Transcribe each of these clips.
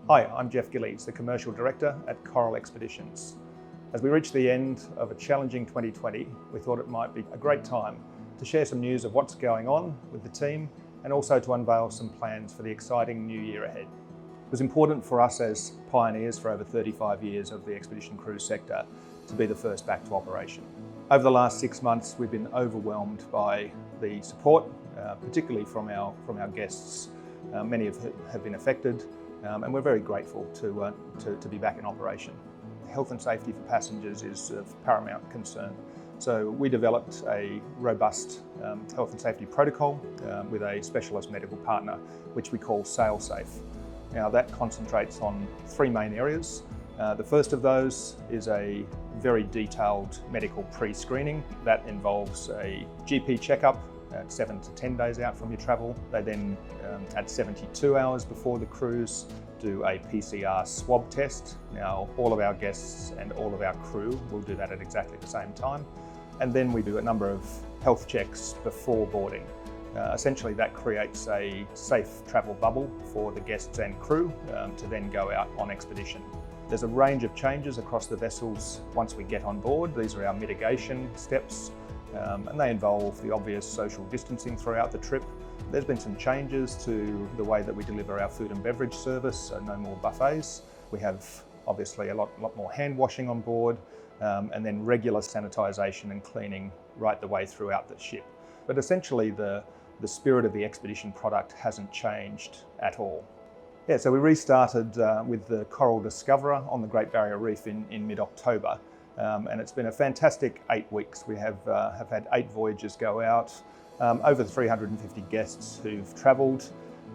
Hi, I'm Jeff Gillies, the Commercial Director at Coral Expeditions. As we reach the end of a challenging 2020, we thought it might be a great time to share some news of what's going on with the team and also to unveil some plans for the exciting new year ahead. It was important for us as pioneers for over 35 years of the expedition cruise sector to be the first back to operation. Over the last 6 months, we've been overwhelmed by the support, particularly from our guests. Many have been affected. And we're very grateful to be back in operation. Health and safety for passengers is of paramount concern. So we developed a robust health and safety protocol with a specialist medical partner, which we call SailSafe. Now that concentrates on 3 main areas. The first of those is a very detailed medical pre-screening. That involves a GP checkup at 7 to 10 days out from your travel. They then, at 72 hours before the cruise, do a PCR swab test. Now, all of our guests and all of our crew will do that at exactly the same time. And then we do a number of health checks before boarding. Essentially, that creates a safe travel bubble for the guests and crew to then go out on expedition. There's a range of changes across the vessels once we get on board. These are our mitigation steps. And they involve the obvious social distancing throughout the trip. There's been some changes to the way that we deliver our food and beverage service, so no more buffets. We have obviously a lot more hand washing on board, and then regular sanitisation and cleaning right the way throughout the ship. But essentially the spirit of the expedition product hasn't changed at all. Yeah, so we restarted with the Coral Discoverer on the Great Barrier Reef in mid-October. And it's been a fantastic 8 weeks. We have had 8 voyages go out, over 350 guests who've travelled.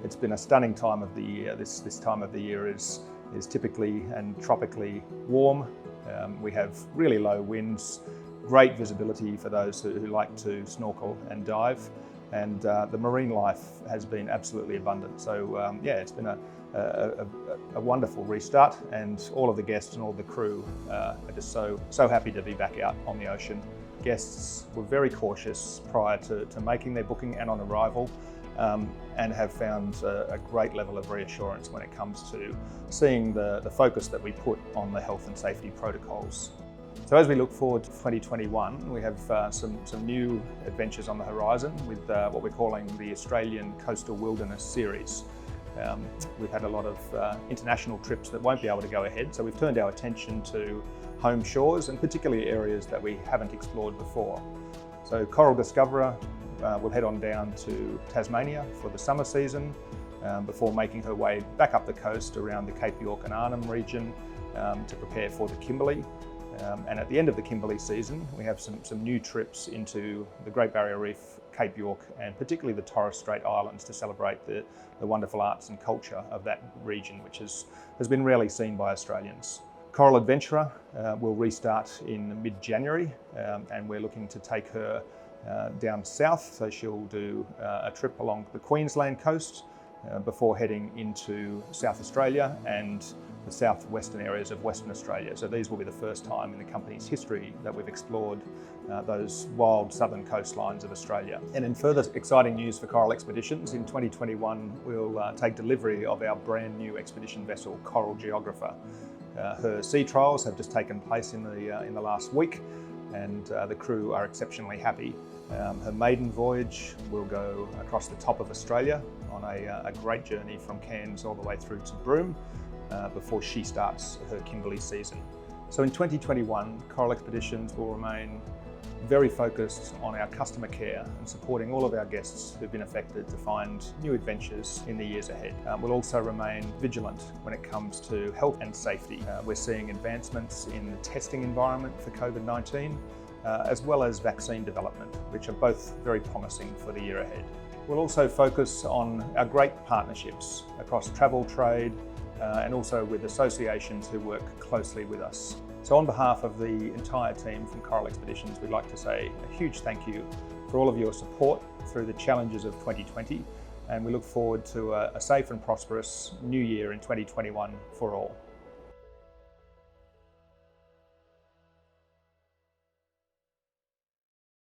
It's been a stunning time of the year. This time of the year is typically and tropically warm. We have really low winds, great visibility for those who like to snorkel and dive, and the marine life has been absolutely abundant. So yeah, it's been a wonderful restart, and all of the guests and all of the crew are just so happy to be back out on the ocean. Guests were very cautious prior to making their booking and on arrival, and have found a great level of reassurance when it comes to seeing the focus that we put on the health and safety protocols. So as we look forward to 2021, we have some new adventures on the horizon with what we're calling the Australian Coastal Wilderness Series. We've had a lot of international trips that won't be able to go ahead, so we've turned our attention to home shores and particularly areas that we haven't explored before. So Coral Discoverer will head on down to Tasmania for the summer season before making her way back up the coast around the Cape York and Arnhem region to prepare for the Kimberley. And at the end of the Kimberley season, we have some new trips into the Great Barrier Reef, Cape York, and particularly the Torres Strait Islands to celebrate the wonderful arts and culture of that region, which has been rarely seen by Australians. Coral Adventurer will restart in mid-January, and we're looking to take her down south, so she'll do a trip along the Queensland coast before heading into South Australia and the southwestern areas of Western Australia. So these will be the first time in the company's history that we've explored those wild southern coastlines of Australia. And in further exciting news for Coral Expeditions, in 2021 we'll take delivery of our brand new expedition vessel, Coral Geographer. Her sea trials have just taken place in the last week, and the crew are exceptionally happy. Her maiden voyage will go across the top of Australia on a great journey from Cairns all the way through to Broome before she starts her Kimberley season. So in 2021, Coral Expeditions will remain very focused on our customer care and supporting all of our guests who've been affected to find new adventures in the years ahead. We'll also remain vigilant when it comes to health and safety. We're seeing advancements in the testing environment for COVID-19, as well as vaccine development, which are both very promising for the year ahead. We'll also focus on our great partnerships across travel, trade, and also with associations who work closely with us. So on behalf of the entire team from Coral Expeditions, we'd like to say a huge thank you for all of your support through the challenges of 2020, and we look forward to a safe and prosperous new year in 2021 for all.